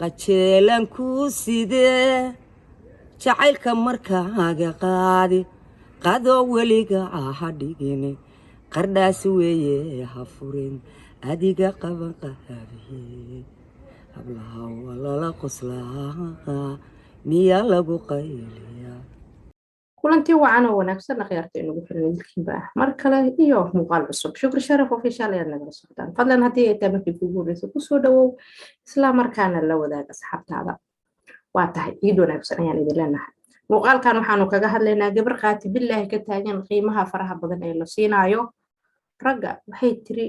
qajeelan ku sidee jacaylka markaaga qaadi qadoo weliga ha dhigin qardhaas weeye ha furin adiga qaban qahabiye hablaha walala qoslaa miyaa lagu qayliyaa kulantii wacan oo wanaagsan khiyaarta inagu xiran dilkiinba ah mar kale iyo muuqaal cusub shukri sharaf official ayaad nagala socotaan fadlan haddii ay tahay markii kugu horeysa kusoo dhawow isla markaana la wadaag asxaabtaada waa tahay ciid wanaagsan ayaan idin leenahay muuqaalkan waxaanu kaga hadlaynaa gabar qaati billaahi ka taagan qiimaha faraha badan ee la siinaayo ragga waxay tiri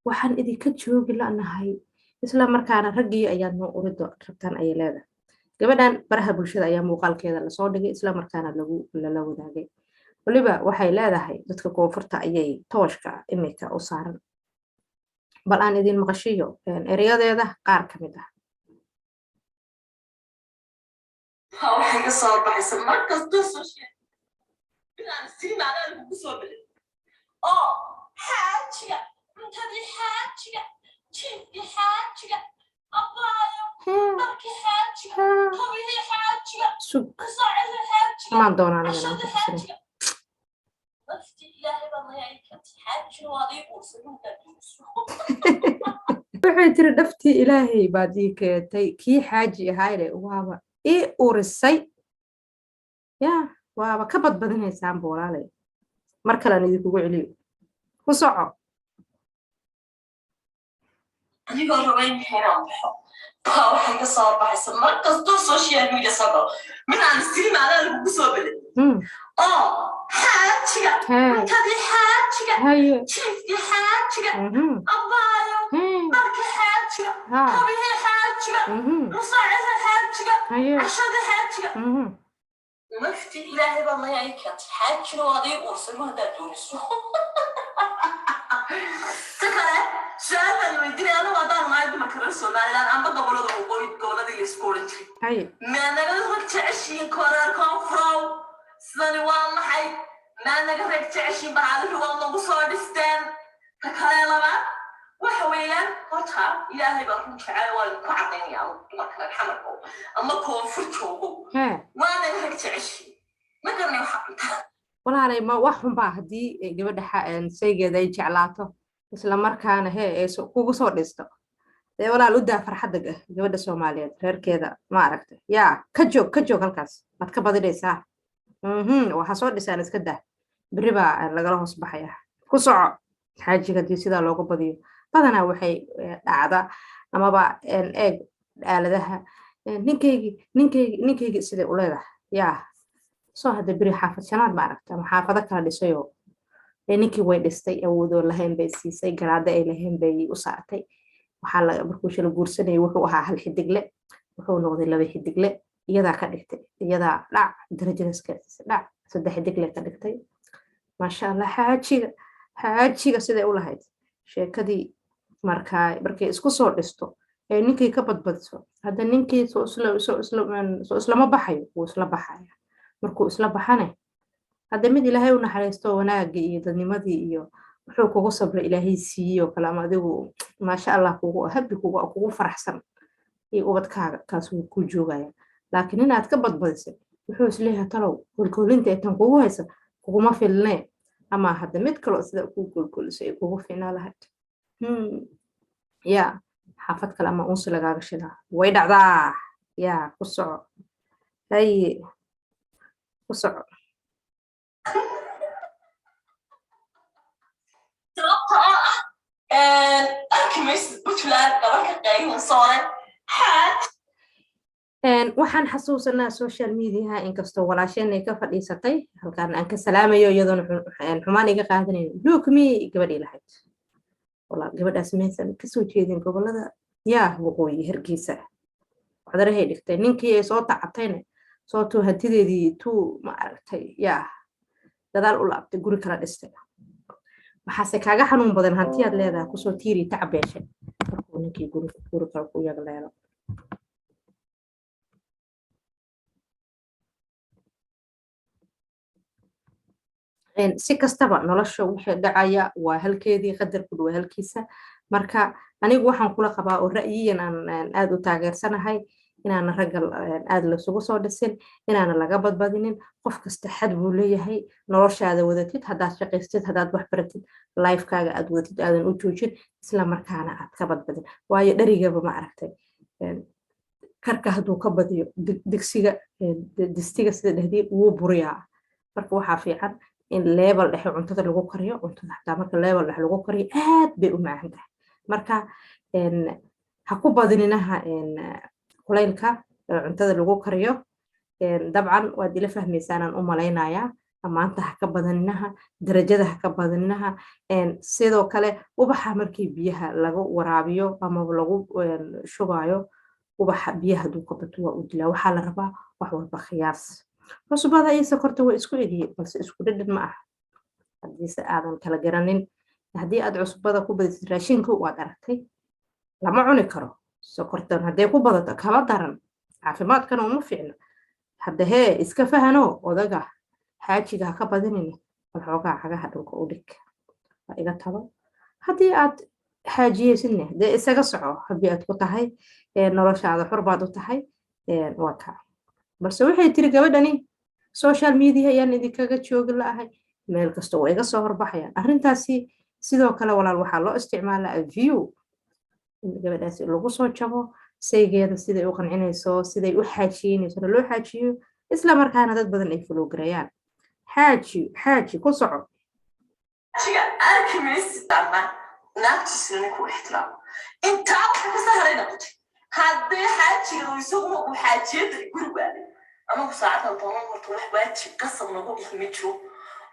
waxaan idinka joogi la'nahay isla markaana raggii ayaad noo urido rabtaan ayay leedahay gabadhan baraha bulshada ayaa muuqaalkeeda lasoo dhigay isla markaana lala wadaagay waliba waxay leedahay dadka koonfurta ayay tooshka imika u saaran bal aan idin maqashiyo erayadeeda qaar ka mid ah waxay ka soo baxaysa markastoo social inaan siimaadaan kugu soo belin oo xaajiga cuntadii xaajiga jiifkii xaajiga abaayo markii xaajiga hobidii xaajiga kusoocadii xaajiga amaan doonaan cashadii xaajiga naftii ilaahay baa mayaykati xaajina waad ii uursan waxay tiri dhaftii ilaahay baad ii keentay kii xaaji ahayle waaba ii urisay yaa waaba ka badbadinaysaan boolaaley mar kalean idinkugu celiyo ku soco adigoo raba in xeeraan baxo baa waxay ka soo baxaysa markastoo social media soo galo minaan siimaadaan kugu soo belin oo xaajiga cuntadii xaajiga jiifkii xaajiga abaayo markii xaajiga hobidii xaajiga musaacida xaajiga cashadii xaajiga naftii ilaahay baa mayaykati xaajina waad ii uursan haddaad doonayso ta kale su-aalbaan weydinay anigu haddaan nahay dumarka reer somaliland amba gobolada waqooyi gobolada iyo isku oran jiray maa naga rag jeceshiin koreer koonfurow sidani waa maxay maa naga rag jeceshiin bacadihii waa nagu soo dhisteen ta kale labaad waxa weeyaan horta ilaahay baa run jecel waa ku cadaynayaa dumarka reer xamarko ama koonfur joogo waa naga rag jeceshiin ma garanay waxa cuntaa walaalay ma wax xunbaa haddii gabadha saygeeda ay jeclaato isla markaana ay kugu soo dhisto dee walaal u daa farxadda gabadha soomaaliyeed reerkeeda ma aragtay yaa ka joog halkaas maad ka badinaysaa waxaa soo dhisaan iska dah beri baa lagala hoos baxaya ku soco xaajiga haddii sidaa looga badiyo badanaa waxay dhacda amaba eeg aaladaha ninkeygi siday u leedahay yaa soo hadda beri xaafad shanaad ma aragta ama xaafado kala dhisayoo ninkii way dhistay awoodoo lahayn bay siisay garaada ay lahayn bay u saartay waxaa markuu shala guursanayay wuxuu ahaa hal xidigle wuxuu noqday 2 xidigle iyadaa ka dhigtay iyadaa dhac darajadaskaasiisa dhac 3 xidigle ka dhigtay maasha allah xaajiga siday u lahayd sheekadii markay isku soo dhisto ee ninkii ka badbadso hadda ninkii soo islama baxayo wuu isla baxaya markuu isla baxane hadda mid ilaahay u naxariisto wanaagii iyo dadnimadii iyo wuxuu kugu sabray ilaahay siiyey oo kale ama adigu maasha allah kugu faraxsan iyo ubadkaaga kaas wuu ku joogaya laakiin inaad ka badbadisay wuxuu isleeyahay talow golgoolinta tan kugu haysa kuguma filnee ama hadda mid kaloo sida ku golgolisay ay kugu fiinaa lahayd yaa xaafad kale ama unsi lagaaga shidaa way dhacdaa yaa ku soco haye ku soco waxaan xasuusanaa social mediaha inkastoo walaasheen ay ka fadhiisatay halkaan aan ka salaamayo iyadoona xumaan iga qaadanayn luukmi gabadhii lahayd walaa gabadhaas maysan kasoo jeedin gobolada yaa waqooyi hargeysa codarahay dhigtay ninkii ay soo tacabtayna soo tuu hantideedii tuu ma aragtay yaa gadaal u laabtay guri kala dhistay waxaase kaaga xanuun badan hantiyaad leedahay kusoo tiiri tacab yeeshay markuu ninkii guri kale ku yagleelo si kastaba nolosha wixii dhacaya waa halkeedii qadarku waa halkiisa marka anigu waxaan kula qabaa oo ra'yiyan aan aad u taageersanahay inaana ragga aad la isugu soo dhisin inaana laga badbadinin qof kasta xad buu leeyahay noloshaada wadatid haddaad shaqaystid haddaad wax baratid lifekaaga aad wadatid aadan u joojin isla markaana aad ka badbadin waayo dharigaba ma aragtay karka hadduu ka badiyo distiga sida dhehdiin wuu buriyaa marka waxaa fiican in level dhexe cuntada lagu kariyo cuntada xataa marka level dhexe lagu kariyo aad bay u macaan tahay marka ha ku badininaha kulaylka cuntada lagu kariyo dabcan waad ila fahmaysaanaan u malaynayaa maanta ha ka badaninaha darajada ha ka badaninaha sidoo kale ubaxa markii biyaha lagu waraabiyo ama lagu shubayo ubaxa biyaha hadduu ka bato waa u dilaa waxaa la rabaa wax walba khiyaas cusbada iyo sokorta waa isku egyihiin balse isku dhadhan ma aha haddiise aadan kala garanin haddii aad cusbada ku badisid raashinka waad aragtay lama cuni karo sokortan hadday ku badato kala daran caafimaadkana uma fiicno hadda hee iska fahano odaga xaajiga ha ka badinini waxoogaa cagaha dhulka u dhig waa iga tabo haddii aad xaajiyeysidne dee isaga soco haddii aad ku tahay noloshaada xor baad u tahay waa kaa balse waxay tiri gabadhani social media ayaan idinkaga joogi la'ahay meel kasta waa iga soo horbaxayaan arrintaasi sidoo kale walaal waxaa loo isticmaalaa view in gabadhaasi lagu soo jabo saygeeda siday u qancinayso siday u xaajiyeynayso loo xaajiyo isla markaana dad badan ay follow gareeyaan xaaji ku soco xaajiga arkimaysidama naagtiisana ku ixtiraamo intaa waxa ka sahray noqotay haddii xaajiga isaguna uu xaajiyada gurigaaday anagu saacada doonan horta wax waajib qasab nagu dhihmi jiro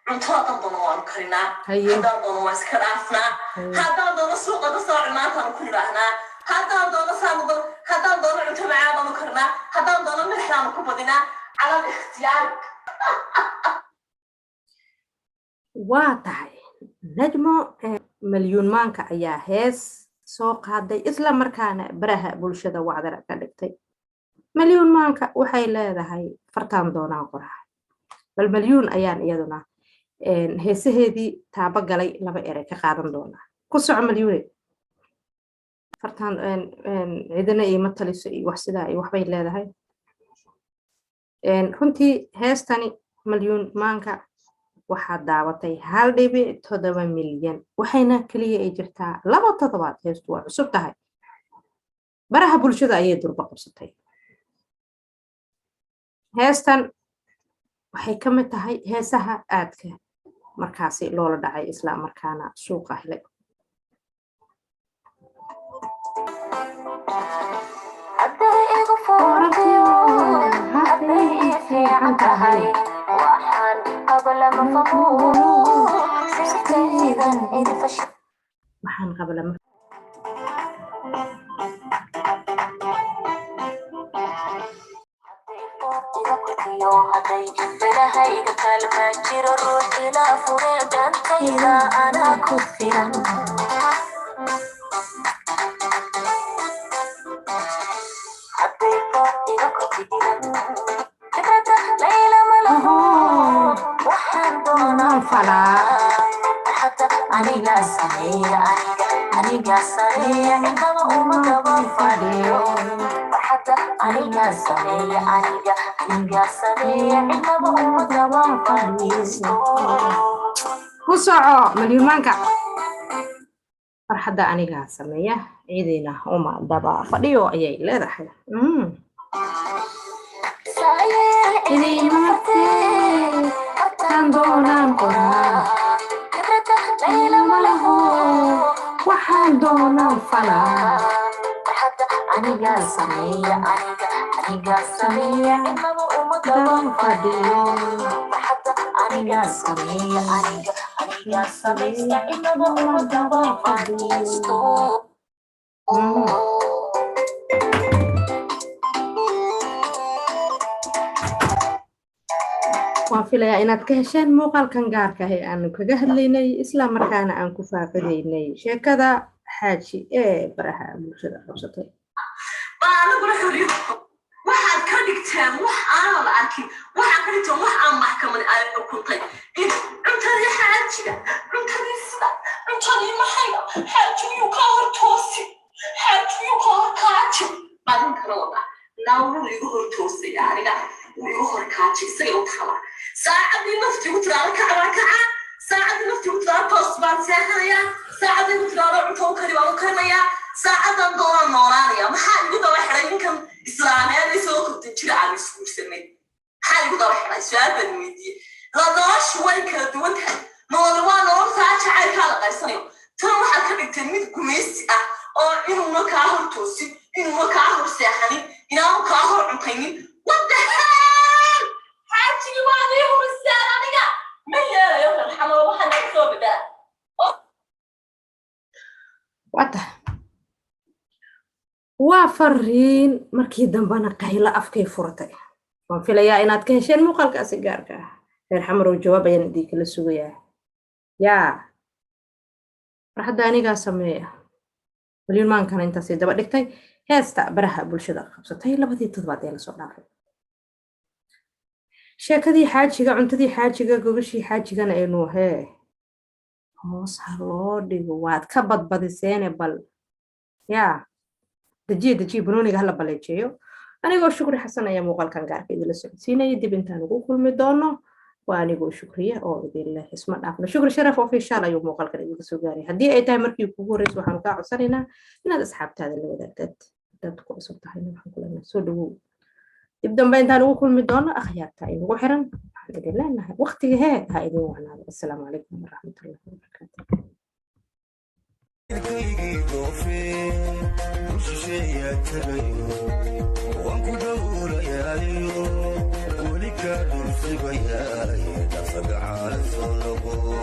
cuntada dan doono waanu karinaa haddaan doono waa iska dhaafnaa haddaan doono suuqada soo cunaantaanu ku yidhaahnaa haddaan doono saamudo haddaan doono cunto macaan baanu karnaa haddaan doono madaxdaanu ku badinaa calal ikhtiyaari waa tahay najmo malyuun maanka ayaa hees soo qaaday isla markaana baraha bulshada wacdara ka dhigtay malyuun maanka waxay leedahay fartaan doonaan qoraa bal malyuun ayaan iyaduna heesaheedii taaba galay laba ere ka qaadan doonaa ku soco malyuune fartaan cidina iima taliso iyo wax sidaa iyo waxbay leedahay runtii heestani malyuun maanka waxaa daawatay 1.7 milyan waxayna kaliya ay jirtaa 2 toddobaad heestu waa cusub tahay baraha bulshada ayay durba qabsatay heestan waxay ka mid tahay heesaha aadka markaasi loola dhacay isla markaana suuqa helay waxaan qabla بلهايك كلمة جرى الروح إلى فريق أنت إذا أنا كفرا حبيت إذا كفرا فكرة ليلة ملهون وحن دونا فلا حتى أنيقا سريع أنيقا سريع إنما أمك بفريق حتى أنيقا سريع أنيقا سريع إنما أمك بفريق kusoco malyuumaanka farxadda anigaa sameeya ciidina uma daba fadhiyo ayay leedahay waxaan doonaan falaa anigaa sameeya inaba uma daba fadhiyo anigaa sameeya anigaa sameeya inaba uma daba fadhiisto waan filayaa inaad ka hesheen muuqaalkan gaarka ah ee aanu kaga hadlaynay isla markaana aan ku faafadaynay sheekada xaaji ee baraha bulshada qabsatay anaguna xorriyo waxaad ka dhigteen wax aanan la arkin waxaad ka dhigteen wax aan maxkamad ay xukuntay cuntadii xaajiga cuntadii sida cuntadii maxayga xaajiyuu ka hor toosi ناوي يقول توصي يعني لا ويقول كاتشي سيو تلا ساعة نفتي وترى كعكعة ساعة نفتي وترى تصبح ساحرية ساعة نفتي وترى توكلي وكرمية ساعة دورة نورانية ما حد يقدر يحرق يمكن إسلامي يسوق تجري على السوق سمي حد يقدر يحرق سؤال بالميدي لا ضاش وين كدوتها ما والله نور ساعة شعر كلا قيصني ترى ما حد كبي تلميذ كويس أو إنه ما كاهر توسي إنه ما كاهر ساحني إنه ما كاهر عقيني what the hell حاجي ما عليهم الساعة نيجا من يا يوم الحمد وحنا نسوي بدا wata waa fariin markii dambana qayla afkay furatay waan filayaa inaad ka hesheen muuqaalkaasi gaarka ah reer xamarow jawaab ayaan idin kala sugayaa yaa farxadda anigaa sameeya maalinkana intaasay daba dhigtay heesta baraha bulshada qabsatay 2 toddobaad ee la soo dhaafay sheekadii xaajiga cuntadii xaajiga gogashii xaajigana aynu hee hoos ha loo dhigo waad ka badbadiseene bal yaa dajiye banooniga hala baleejeeyo anigoo shukri xasan ayaa muuqaalkan gaarka idinla socodsiinaya dib intaan ugu kulmi doono waa anigoo shukriya oo idinle isma dhaafno shukri sharaf official ayuu muuqaalkan idinka soo gaaray haddii ay tahay markii kugu horreysay waxaan kaa codsanaynaa inaad asxaabtaada la wadaagtad dad ku cusub tahayna waxaan ku leenahay soo dhawow dib dambe intaan ugu kulmi doono akhyaarta inagu xiran waxaan idin leenahay waqtiga hee ha idin wacnaado assalaamu calaykum waraxmatullahi wabarakaatu وانكو دورة يا ليو ولك دور سبيا يدفق على الصلبو